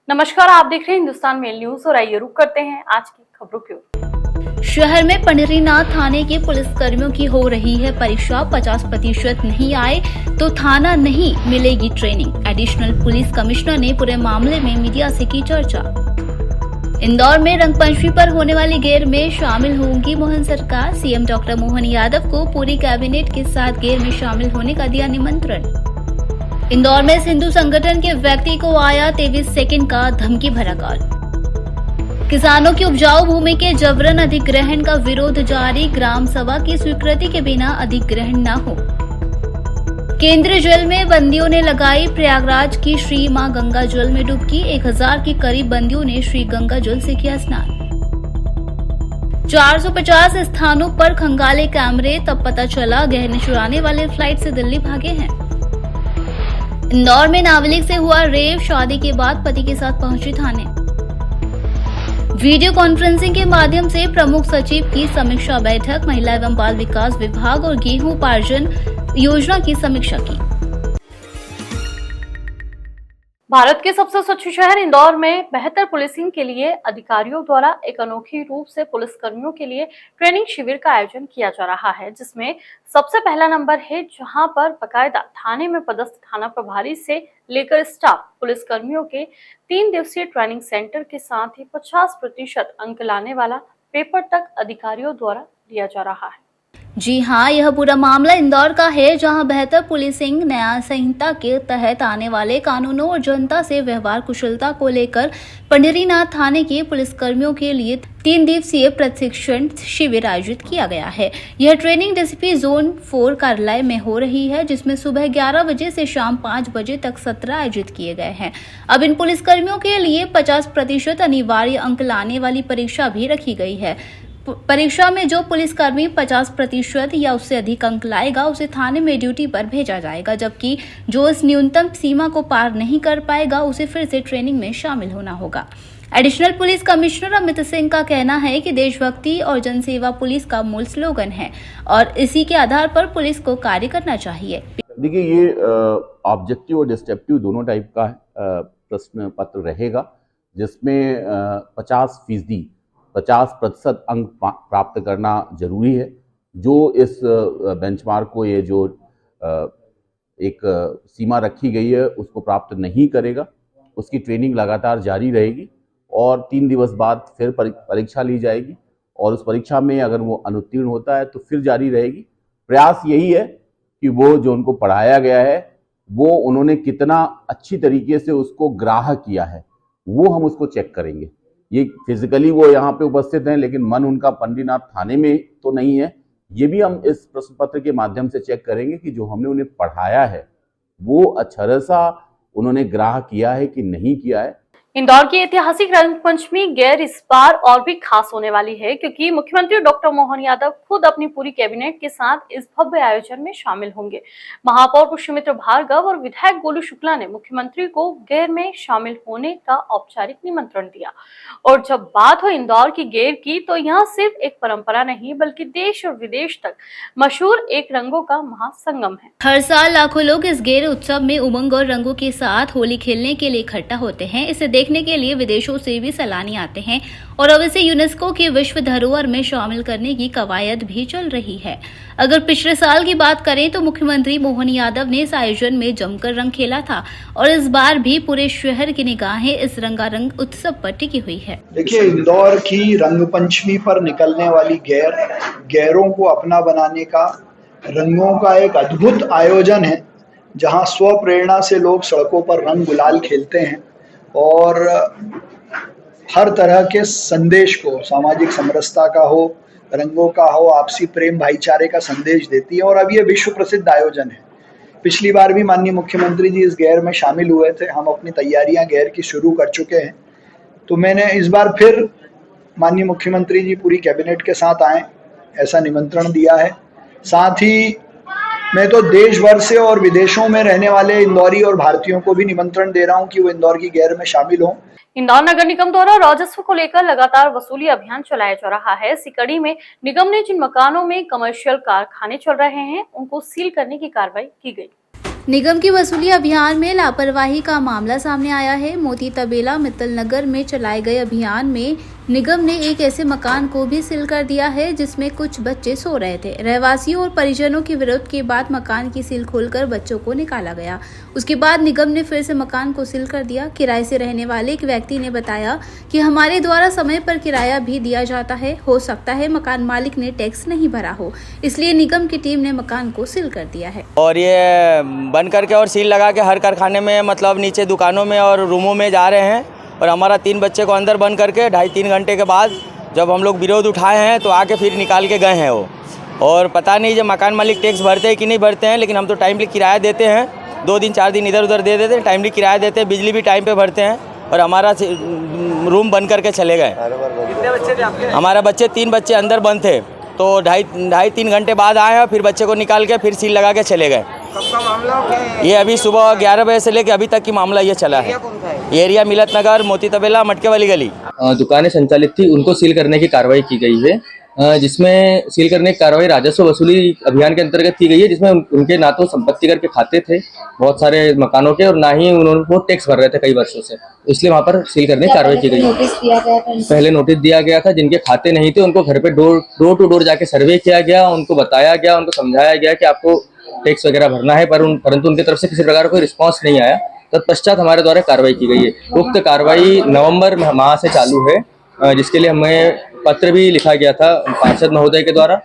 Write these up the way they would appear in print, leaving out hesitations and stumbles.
नमस्कार, आप देख रहे हैं हिंदुस्तान मेल न्यूज और आइए रुक करते हैं आज की खबरों की ओर। शहर में पंढरीनाथ थाने के पुलिसकर्मियों की हो रही है परीक्षा। 50% नहीं आए तो थाना नहीं मिलेगी ट्रेनिंग। एडिशनल पुलिस कमिश्नर ने पूरे मामले में मीडिया से की चर्चा। इंदौर में रंगपंचमी पर होने वाली गेर में शामिल होंगी मोहन सरकार। सीएम डॉक्टर मोहन यादव को पूरी कैबिनेट के साथ गेर में शामिल होने का दिया निमंत्रण। इंदौर में हिंदू संगठन के व्यक्ति को आया 23 सेकंड का धमकी भरा कॉल। किसानों की उपजाऊ भूमि के जबरन अधिग्रहण का विरोध जारी। ग्राम सभा की स्वीकृति के बिना अधिग्रहण न हो। केंद्रीय जेल में बंदियों ने लगाई प्रयागराज की श्री मां गंगा जल में डुबकी। 1000 के करीब बंदियों ने श्री गंगा जल से किया स्नान। 450 स्थानों पर खंगाले कैमरे, तब पता चला गहने चुराने वाले फ्लाइट से दिल्ली भागे हैं। इंदौर में नाबालिग से हुआ रेप। शादी के बाद पति के साथ पहुंची थाने। वीडियो कॉन्फ्रेंसिंग के माध्यम से प्रमुख सचिव की समीक्षा बैठक। महिला एवं बाल विकास विभाग और गेहूं उपार्जन योजना की समीक्षा की। भारत के सबसे स्वच्छ शहर इंदौर में बेहतर पुलिसिंग के लिए अधिकारियों द्वारा एक अनोखी रूप से पुलिसकर्मियों के लिए ट्रेनिंग शिविर का आयोजन किया जा रहा है, जिसमें सबसे पहला नंबर है, जहां पर बकायदा थाने में पदस्थ थाना प्रभारी से लेकर स्टाफ पुलिसकर्मियों के 3 दिवसीय ट्रेनिंग सेंटर के साथ ही 50% अंक लाने वाला पेपर तक अधिकारियों द्वारा दिया जा रहा है। जी हां, यह पूरा मामला इंदौर का है, जहां बेहतर पुलिसिंग न्याय संहिता के तहत आने वाले कानूनों और जनता से व्यवहार कुशलता को लेकर पंढरीनाथ थाने के पुलिसकर्मियों के लिए 3 दिवसीय प्रशिक्षण शिविर आयोजित किया गया है। यह ट्रेनिंग डीसीपी जोन 4 कार्यालय में हो रही है, जिसमें सुबह 11 बजे से शाम 5 बजे तक सत्र आयोजित किए गए हैं। अब इन पुलिसकर्मियों के लिए 50% अनिवार्य अंक लाने वाली परीक्षा भी रखी गई है। परीक्षा में जो पुलिसकर्मी 50% या उससे अधिक अंक लाएगा, उसे थाने में ड्यूटी पर भेजा जाएगा, जबकि जो इस न्यूनतम सीमा को पार नहीं कर पाएगा, उसे फिर से ट्रेनिंग में शामिल होना होगा। Additional police commissioner Amit Singh का कहना है कि देशभक्ति और जनसेवा पुलिस का मूल स्लोगन है और इसी के आधार पर पुलिस को कार्य करना चाहिए। देखिए, ये ऑब्जेक्टिव और डिस्क्रिप्टिव दोनों टाइप का प्रश्न पत्र रहेगा, जिसमें 50% अंक प्राप्त करना जरूरी है। जो इस बेंचमार्क को, ये जो एक सीमा रखी गई है, उसको प्राप्त नहीं करेगा, उसकी ट्रेनिंग लगातार जारी रहेगी और 3 दिवस बाद फिर परीक्षा ली जाएगी और उस परीक्षा में अगर वो अनुत्तीर्ण होता है तो फिर जारी रहेगी। प्रयास यही है कि वो जो उनको पढ़ाया गया है, वो उन्होंने कितना अच्छी तरीके से उसको ग्राह्य किया है, वो हम उसको चेक करेंगे। ये फिजिकली वो यहाँ पे उपस्थित हैं, लेकिन मन उनका पंढरीनाथ थाने में तो नहीं है। ये भी हम इस प्रश्न पत्र के माध्यम से चेक करेंगे कि जो हमने उन्हें पढ़ाया है वो अक्षरशः उन्होंने ग्राह्य किया है कि नहीं किया है। इंदौर की ऐतिहासिक रंगपंचमी गेर इस बार और भी खास होने वाली है, क्योंकि मुख्यमंत्री डॉक्टर मोहन यादव खुद अपनी पूरी कैबिनेट के साथ इस भव्य आयोजन में शामिल होंगे। महापौर पुष्यमित्र भार्गव और विधायक गोलू शुक्ला ने मुख्यमंत्री को गेर में शामिल होने का औपचारिक निमंत्रण दिया। और जब बात हो इंदौर की गेर की, तो यह सिर्फ एक परंपरा नहीं, बल्कि देश और विदेश तक मशहूर एक रंगों का महासंगम है। हर साल लाखों लोग इस गेर उत्सव में उमंग और रंगों के साथ होली खेलने के लिए इकट्ठा होते हैं। इसे देखने के लिए विदेशों से भी सैलानी आते हैं और अब इसे यूनेस्को की विश्व धरोहर में शामिल करने की कवायद भी चल रही है। अगर पिछले साल की बात करें तो मुख्यमंत्री मोहन यादव ने इस आयोजन में जमकर रंग खेला था और इस बार भी पूरे शहर की निगाहें इस रंगारंग उत्सव पर टिकी हुई है। देखिए, इंदौर की रंगपंचमी पर निकलने वाली गैरों को अपना बनाने का, रंगों का एक अद्भुत आयोजन है, जहां स्व प्रेरणा से लोग सड़कों पर रंग गुलाल खेलते हैं और हर तरह के संदेश को, सामाजिक समरसता का हो, रंगों का हो, आपसी प्रेम भाईचारे का संदेश देती है। और अब ये विश्व प्रसिद्ध आयोजन है। पिछली बार भी माननीय मुख्यमंत्री जी इस गैर में शामिल हुए थे। हम अपनी तैयारियां गैर की शुरू कर चुके हैं, तो मैंने इस बार फिर माननीय मुख्यमंत्री जी पूरी कैबिनेट के साथ आए, ऐसा निमंत्रण दिया है। साथ ही मैं तो देश भर से और विदेशों में रहने वाले इंदौरी और भारतीयों को भी निमंत्रण दे रहा हूं कि वो इंदौर की गैर में शामिल हों। इंदौर नगर निगम द्वारा राजस्व को लेकर लगातार वसूली अभियान चलाया जा रहा है। इसी कड़ी में निगम ने जिन मकानों में कमर्शियल कारखाने चल रहे हैं, उनको सील करने की कार्रवाई की गई। निगम की वसूली अभियान में लापरवाही का मामला सामने आया है। मोती तबेला मित्तल नगर में चलाए गए अभियान में निगम ने एक ऐसे मकान को भी सील कर दिया है जिसमें कुछ बच्चे सो रहे थे। रहवासियों और परिजनों के विरोध के बाद मकान की सील खोलकर बच्चों को निकाला गया। उसके बाद निगम ने फिर से मकान को सील कर दिया। किराए से रहने वाले एक व्यक्ति ने बताया कि हमारे द्वारा समय पर किराया भी दिया जाता है, हो सकता है मकान मालिक ने टैक्स नहीं भरा हो, इसलिए निगम की टीम ने मकान को सील कर दिया है। और ये बंद करके और सील लगा के हर कारखाने में मतलब नीचे दुकानों में और रूमों में जा रहे हैं। और हमारा 3 बच्चे को अंदर बंद करके 2.5-3 घंटे के बाद जब हम लोग विरोध उठाए हैं तो आके फिर निकाल के गए हैं वो। और पता नहीं जब मकान मालिक टैक्स भरते हैं कि नहीं भरते हैं, लेकिन हम तो टाइमली किराया देते हैं, 2 दिन 4 दिन इधर उधर दे देते हैं, टाइमली किराया देते हैं, बिजली भी टाइम पे भरते हैं। और हमारा रूम बंद करके चले गए। कितने बच्चे थे आपके? हमारा 3 बच्चे अंदर बंद थे, तो 2.5-3 घंटे बाद आए हैं, फिर बच्चे को निकाल के फिर सील लगा के चले गए। कब का मामला है? ये अभी सुबह 11 बजे से लेके अभी तक की मामला ये चला है। ये एरिया मिलत नगर, मोती तबेला, मटके वाली गली। दुकानें संचालित थी, उनको सील करने की कार्रवाई की गई है, जिसमें सील करने की कार्रवाई राजस्व वसूली अभियान के अंतर्गत की गई है, जिसमें उनके ना तो संपत्ति कर के खाते थे बहुत सारे मकानों के, और ना ही उन्होंने वो टैक्स भर रहे थे कई वर्षों से, इसलिए वहाँ पर सील करने की कार्रवाई की गई है। पहले नोटिस दिया गया था, जिनके खाते नहीं थे उनको घर पे डोर टू डोर जाके सर्वे किया गया, उनको बताया गया, उनको समझाया गया कि आपको टैक्स वगैरह भरना है, परंतु उनकी तरफ से किसी प्रकार कोई रिस्पॉन्स नहीं आया। तत्पश्चात हमारे द्वारा कार्रवाई की गई है। उक्त कार्रवाई नवंबर माह से चालू है, जिसके लिए हमें पत्र भी लिखा गया था पार्षद महोदय के द्वारा,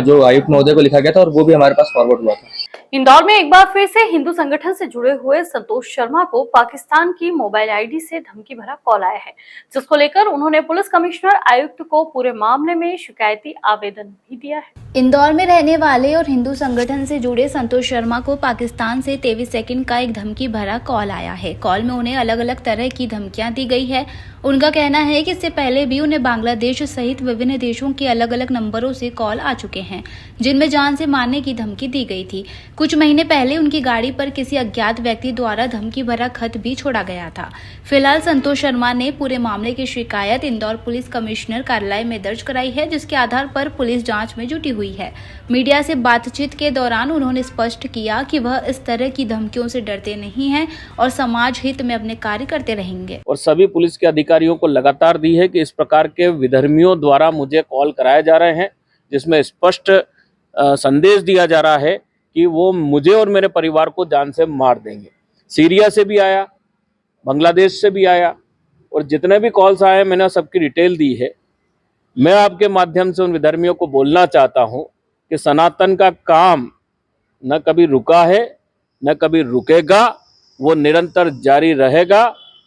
जो आयुक्त महोदय को लिखा गया था, और वो भी हमारे पास फॉरवर्ड हुआ था। इंदौर में एक बार फिर से हिंदू संगठन से जुड़े हुए संतोष शर्मा को पाकिस्तान की मोबाइल आईडी से धमकी भरा कॉल आया है, जिसको लेकर उन्होंने पुलिस कमिश्नर आयुक्त को पूरे मामले में शिकायती आवेदन भी दिया है। इंदौर में रहने वाले और हिंदू संगठन से जुड़े संतोष शर्मा को पाकिस्तान से 23 सेकंड का एक धमकी भरा कॉल आया है। कॉल में उन्हें अलग अलग तरह की धमकियां दी गई है। उनका कहना है कि इससे पहले भी उन्हें बांग्लादेश सहित विभिन्न देशों के अलग अलग नंबरों से कॉल आ चुके हैं, जिनमें जान से मारने की धमकी दी गई थी। कुछ महीने पहले उनकी गाड़ी पर किसी अज्ञात व्यक्ति द्वारा धमकी भरा खत भी छोड़ा गया था। फिलहाल संतोष शर्मा ने पूरे मामले की शिकायत इंदौर पुलिस कमिश्नर कार्यालय में दर्ज कराई है, जिसके आधार पर पुलिस जांच में जुटी हुई है। मीडिया से बातचीत के दौरान उन्होंने स्पष्ट किया कि वह इस तरह की धमकियों से डरते नहीं हैं और समाज हित में अपने कार्य करते रहेंगे। और सभी पुलिस के अधिकारियों को लगातार दी है कि इस प्रकार के विधर्मियों द्वारा मुझे कॉल कराए जा रहे हैं, जिसमें स्पष्ट संदेश दिया जा रहा है कि वो मुझे और मेरे परिवार को जान से मार देंगे। सीरिया से भी आया, बांग्लादेश से भी आया, और जितने भी कॉल्स आए मैंने सबकी डिटेल दी है। मैं आपके माध्यम से उन विधर्मियों को बोलना चाहता हूं कि सनातन का काम न कभी रुका है न कभी रुकेगा, वो निरंतर जारी रहेगा।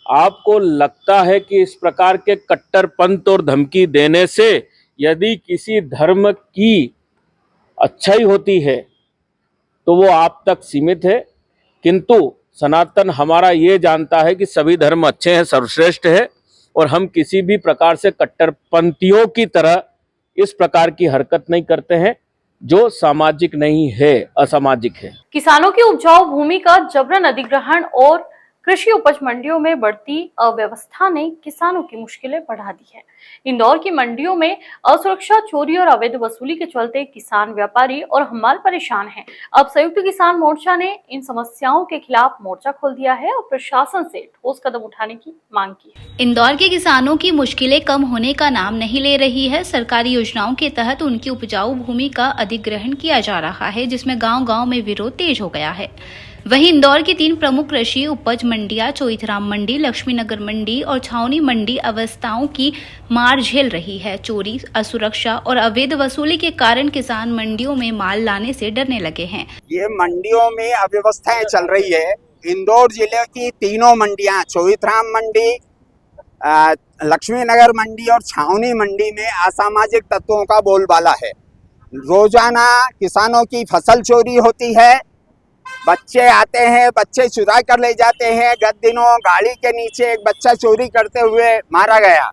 आपको लगता है कि इस प्रकार के कट्टरपंथ और धमकी देने से यदि किसी धर्म की अच्छाई होती है तो वो आप तक सीमित है, किंतु सनातन हमारा ये जानता है कि सभी धर्म अच्छे हैं, सर्वश्रेष्ठ है, और हम किसी भी प्रकार से कट्टरपंथियों की तरह इस प्रकार की हरकत नहीं करते हैं जो सामाजिक नहीं है, असामाजिक है। किसानों की उपजाऊ भूमि का जबरन अधिग्रहण और कृषि उपज मंडियों में बढ़ती अव्यवस्था ने किसानों की मुश्किलें बढ़ा दी है। इंदौर की मंडियों में असुरक्षा, चोरी और अवैध वसूली के चलते किसान, व्यापारी और हमाल परेशान हैं। अब संयुक्त किसान मोर्चा ने इन समस्याओं के खिलाफ मोर्चा खोल दिया है और प्रशासन से ठोस कदम उठाने की मांग की है। इंदौर के किसानों की मुश्किलें कम होने का नाम नहीं ले रही है। सरकारी योजनाओं के तहत उनकी उपजाऊ भूमि का अधिग्रहण किया जा रहा है, जिसमें गाँव-गाँव में विरोध तेज हो गया है। वहीं इंदौर की 3 प्रमुख कृषि उपज मंडियां चोइथराम मंडी, लक्ष्मीनगर मंडी और छावनी मंडी अवस्थाओं की मार झेल रही है। चोरी, असुरक्षा और अवैध वसूली के कारण किसान मंडियों में माल लाने से डरने लगे हैं। ये मंडियों में अव्यवस्थाएं चल रही है। इंदौर जिले की 3 मंडियां, चोइथराम मंडी, लक्ष्मीनगर मंडी और छावनी मंडी में असामाजिक तत्वों का बोलबाला है। रोजाना किसानों की फसल चोरी होती है, बच्चे आते हैं, बच्चे चुरा कर ले जाते हैं। गत दिनों गाड़ी के नीचे एक बच्चा चोरी करते हुए मारा गया।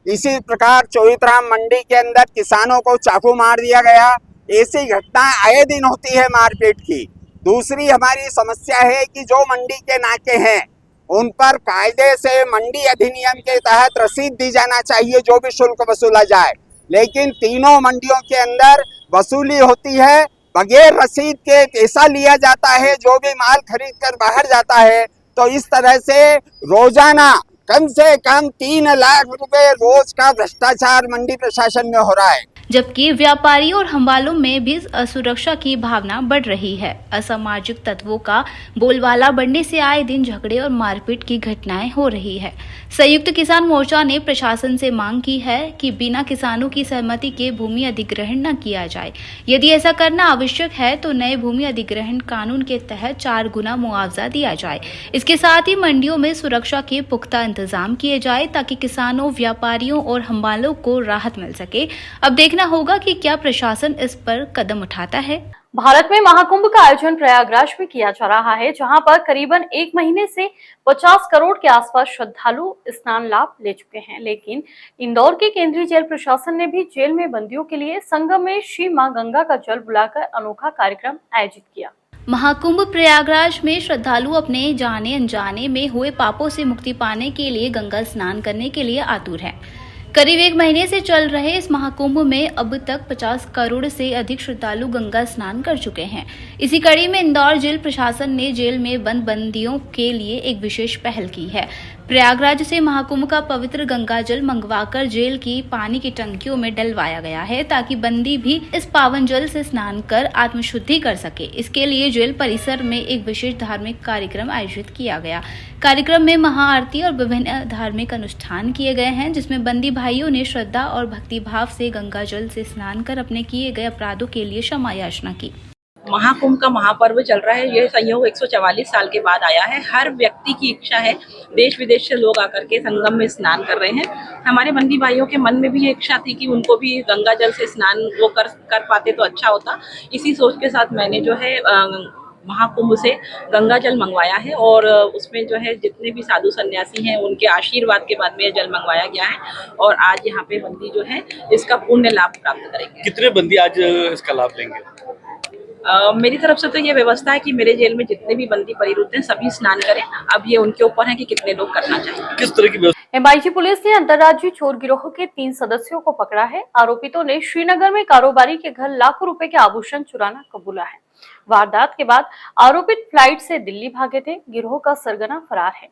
इसी प्रकार चोइथराम मंडी के अंदर किसानों को चाकू मार दिया गया। ऐसी घटनाएं आए दिन होती है मारपीट की। दूसरी हमारी समस्या है कि जो मंडी के नाके हैं उन पर कायदे से मंडी अधिनियम के तहत रसीद दी जाना चाहिए, जो भी शुल्क वसूला जाए, लेकिन 3 मंडियों के अंदर वसूली होती है बगैर रसीद के पैसा लिया जाता है, जो भी माल खरीद कर बाहर जाता है। तो इस तरह से रोजाना कम से कम 3 लाख रुपए रोज का भ्रष्टाचार मंडी प्रशासन में हो रहा है। जबकि व्यापारियों और हमालों में भी असुरक्षा की भावना बढ़ रही है। असामाजिक तत्वों का बोलबाला बढ़ने से आए दिन झगड़े और मारपीट की घटनाएं हो रही है। संयुक्त किसान मोर्चा ने प्रशासन से मांग की है कि बिना किसानों की सहमति के भूमि अधिग्रहण न किया जाए। यदि ऐसा करना आवश्यक है तो नए भूमि अधिग्रहण कानून के तहत 4 गुना मुआवजा दिया जाए। इसके साथ ही मंडियों में सुरक्षा के पुख्ता इंतजाम किए जाए ताकि किसानों, व्यापारियों और हमालों को राहत मिल सके। अब देखना होगा कि क्या प्रशासन इस पर कदम उठाता है। भारत में महाकुंभ का आयोजन प्रयागराज में किया जा रहा है, जहां पर करीबन 1 महीने से 50 करोड़ के आसपास श्रद्धालु स्नान लाभ ले चुके हैं। लेकिन इंदौर के केंद्रीय जेल प्रशासन ने भी जेल में बंदियों के लिए संगम में श्री मां गंगा का जल बुलाकर अनोखा कार्यक्रम आयोजित किया। महाकुंभ प्रयागराज में श्रद्धालु अपने जाने अनजाने में हुए पापों से मुक्ति पाने के लिए गंगा स्नान करने के लिए आतुर हैं। करीब 1 महीने से चल रहे इस महाकुंभ में अब तक 50 करोड़ से अधिक श्रद्धालु गंगा स्नान कर चुके हैं। इसी कड़ी में इंदौर जेल प्रशासन ने जेल में बंद बंदियों के लिए एक विशेष पहल की है। प्रयागराज से महाकुंभ का पवित्र गंगा जल मंगवाकर जेल की पानी की टंकियों में डलवाया गया है ताकि बंदी भी इस पावन जल से स्नान कर आत्मशुद्धि कर सके। इसके लिए जेल परिसर में एक विशेष धार्मिक कार्यक्रम आयोजित किया गया। कार्यक्रम में महाआरती और विभिन्न धार्मिक अनुष्ठान किए गए हैं, जिसमें बंदी भाइयों ने श्रद्धा और भक्ति भाव से गंगा जल से स्नान कर अपने किए गए अपराधों के लिए क्षमा याचना की। महाकुंभ का महापर्व चल रहा है। यह संयोग 144 साल के बाद आया है। हर व्यक्ति की इच्छा है, देश विदेश से लोग आकर के संगम में स्नान कर रहे हैं। हमारे बंदी भाइयों के मन में भी ये इच्छा थी कि उनको भी गंगा जल से स्नान वो कर पाते तो अच्छा होता। इसी सोच के साथ मैंने जो है महाकुंभ से गंगा जल मंगवाया है और उसमें जो है जितने भी साधु सन्यासी हैं उनके आशीर्वाद के बाद में यह जल मंगवाया गया है और आज यहाँ पे बंदी जो है इसका पुण्य लाभ प्राप्त करेंगे। कितने बंदी आज इसका लाभ लेंगे? मेरी तरफ से तो ये व्यवस्था है कि मेरे जेल में जितने भी बंदी परिरुद्ध हैं सभी स्नान करें। अब ये उनके ऊपर है कि कितने लोग करना चाहिए। किस तरह की व्यवस्था? MIG पुलिस ने अंतर्राज्यीय चोर गिरोह के 3 सदस्यों को पकड़ा है। आरोपितों ने श्रीनगर में कारोबारी के घर लाखों रुपए के आभूषण चुराना कबूला है। वारदात के बाद आरोपित फ्लाइट से दिल्ली भागे थे। गिरोह का सरगना फरार है।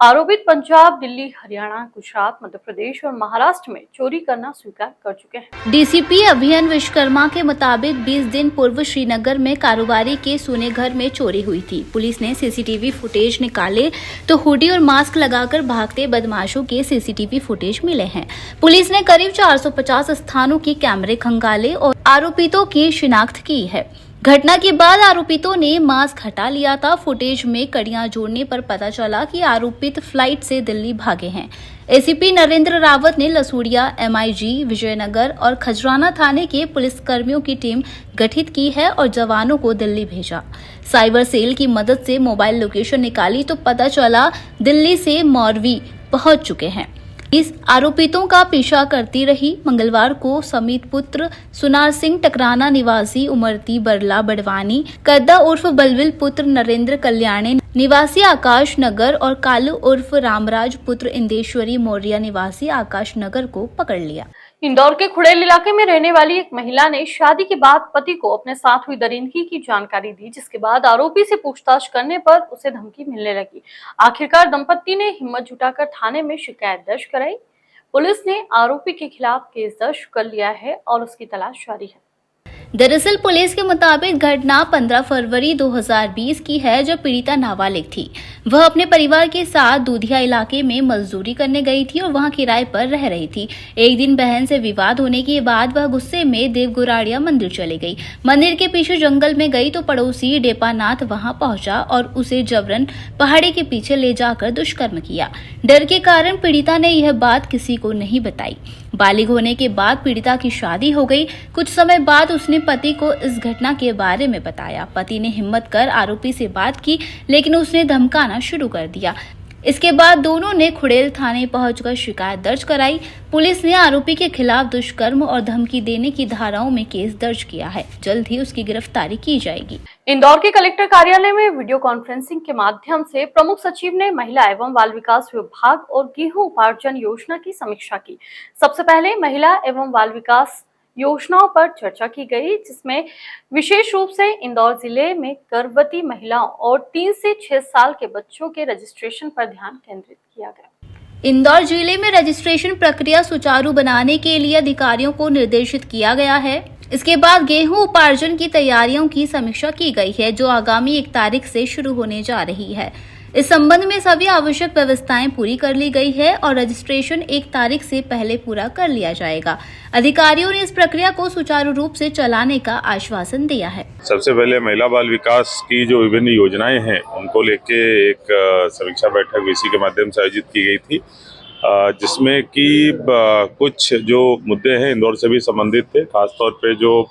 आरोपित पंजाब, दिल्ली, हरियाणा, गुजरात, मध्य प्रदेश और महाराष्ट्र में चोरी करना स्वीकार कर चुके हैं। डीसीपी अभियान विश्वकर्मा के मुताबिक 20 दिन पूर्व श्रीनगर में कारोबारी के सोने घर में चोरी हुई थी। पुलिस ने सीसीटीवी फुटेज निकाले तो हुडी और मास्क लगाकर भागते बदमाशों के सीसीटीवी फुटेज मिले हैं। पुलिस ने करीब 450 स्थानों के कैमरे खंगाले और आरोपितों की शिनाख्त की है। घटना के बाद आरोपितों ने मास्क हटा लिया था। फुटेज में कड़ियां जोड़ने पर पता चला कि आरोपित फ्लाइट से दिल्ली भागे हैं। एसीपी नरेंद्र रावत ने लसूड़िया, MIG, विजयनगर और खजराना थाने के पुलिसकर्मियों की टीम गठित की है और जवानों को दिल्ली भेजा। साइबर सेल की मदद से मोबाइल लोकेशन निकाली तो पता चला दिल्ली से मौरवी पहुंच चुके हैं। इस आरोपितों का पीछा करती रही। मंगलवार को समीत पुत्र सुनार सिंह टकराना निवासी उमरती बरला बड़वानी, कद्दा उर्फ बलविल पुत्र नरेंद्र कल्याणी निवासी आकाश नगर और कालू उर्फ रामराज पुत्र इंदेश्वरी मौर्य निवासी आकाश नगर को पकड़ लिया। इंदौर के खुड़ेल इलाके में रहने वाली एक महिला ने शादी के बाद पति को अपने साथ हुई दरिंदगी की जानकारी दी, जिसके बाद आरोपी से पूछताछ करने पर उसे धमकी मिलने लगी। आखिरकार दंपत्ति ने हिम्मत जुटाकर थाने में शिकायत दर्ज कराई। पुलिस ने आरोपी के खिलाफ केस दर्ज कर लिया है और उसकी तलाश जारी है। दरअसल पुलिस के मुताबिक घटना 15 फरवरी 2020 की है, जब पीड़िता नाबालिग थी। वह अपने परिवार के साथ दूधिया इलाके में मजदूरी करने गई थी और वहां किराए पर रह रही थी। एक दिन बहन से विवाद होने के बाद वह गुस्से में देवगुराड़िया मंदिर चली गई। मंदिर के पीछे जंगल में गई तो पड़ोसी डेपानाथ वहां पहुंचा और उसे जबरन पहाड़ी के पीछे ले जाकर दुष्कर्म किया। डर के कारण पीड़िता ने यह बात किसी को नहीं बताई। बालिग होने के बाद पीड़िता की शादी हो गई। कुछ समय बाद उसने पति को इस घटना के बारे में बताया। पति ने हिम्मत कर आरोपी से बात की, लेकिन उसने धमकाना शुरू कर दिया। इसके बाद दोनों ने खुड़ेल थाने पहुंचकर शिकायत दर्ज कराई। पुलिस ने आरोपी के खिलाफ दुष्कर्म और धमकी देने की धाराओं में केस दर्ज किया है। जल्द ही उसकी गिरफ्तारी की जाएगी। इंदौर के कलेक्टर कार्यालय में वीडियो कॉन्फ्रेंसिंग के माध्यम से प्रमुख सचिव ने महिला एवं बाल विकास विभाग और गेहूं उपार्जन योजना की समीक्षा की। सबसे पहले महिला एवं बाल विकास योजनाओं पर चर्चा की गई, जिसमें विशेष रूप से इंदौर जिले में गर्भवती महिलाओं और 3 से 6 साल के बच्चों के रजिस्ट्रेशन पर ध्यान केंद्रित किया गया। इंदौर जिले में रजिस्ट्रेशन प्रक्रिया सुचारू बनाने के लिए अधिकारियों को निर्देशित किया गया है। इसके बाद गेहूं उपार्जन की तैयारियों की समीक्षा की गई है, जो आगामी 1 तारीख से शुरू होने जा रही है। इस संबंध में सभी आवश्यक व्यवस्थाएं पूरी कर ली गई है और रजिस्ट्रेशन 1 तारीख से पहले पूरा कर लिया जाएगा। अधिकारियों ने इस प्रक्रिया को सुचारू रूप से चलाने का आश्वासन दिया है। सबसे पहले महिला बाल विकास की जो विभिन्न योजनाएं हैं उनको लेके एक समीक्षा बैठक वीसी के माध्यम से आयोजित की गई थी, जिसमें कि कुछ जो मुद्दे हैं इंदौर से भी संबंधित थे। खासतौर पे जो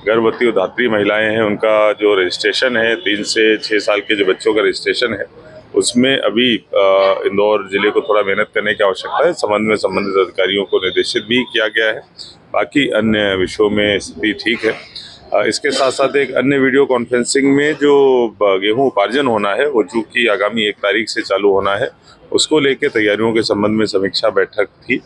गर्भवती और धात्री महिलाएं हैं उनका जो रजिस्ट्रेशन है, 3 से 6 साल के जो बच्चों का रजिस्ट्रेशन है, उसमें अभी इंदौर जिले को थोड़ा मेहनत करने की आवश्यकता है। संबंध में संबंधित अधिकारियों को निर्देशित भी किया गया है। बाकी अन्य विषयों में स्थिति ठीक है। इसके साथ साथ एक अन्य वीडियो कॉन्फ्रेंसिंग में जो गेहूं उपार्जन होना है वो चूँकि आगामी 1 तारीख से चालू होना है, उसको लेके तैयारियों के संबंध में समीक्षा बैठक थी,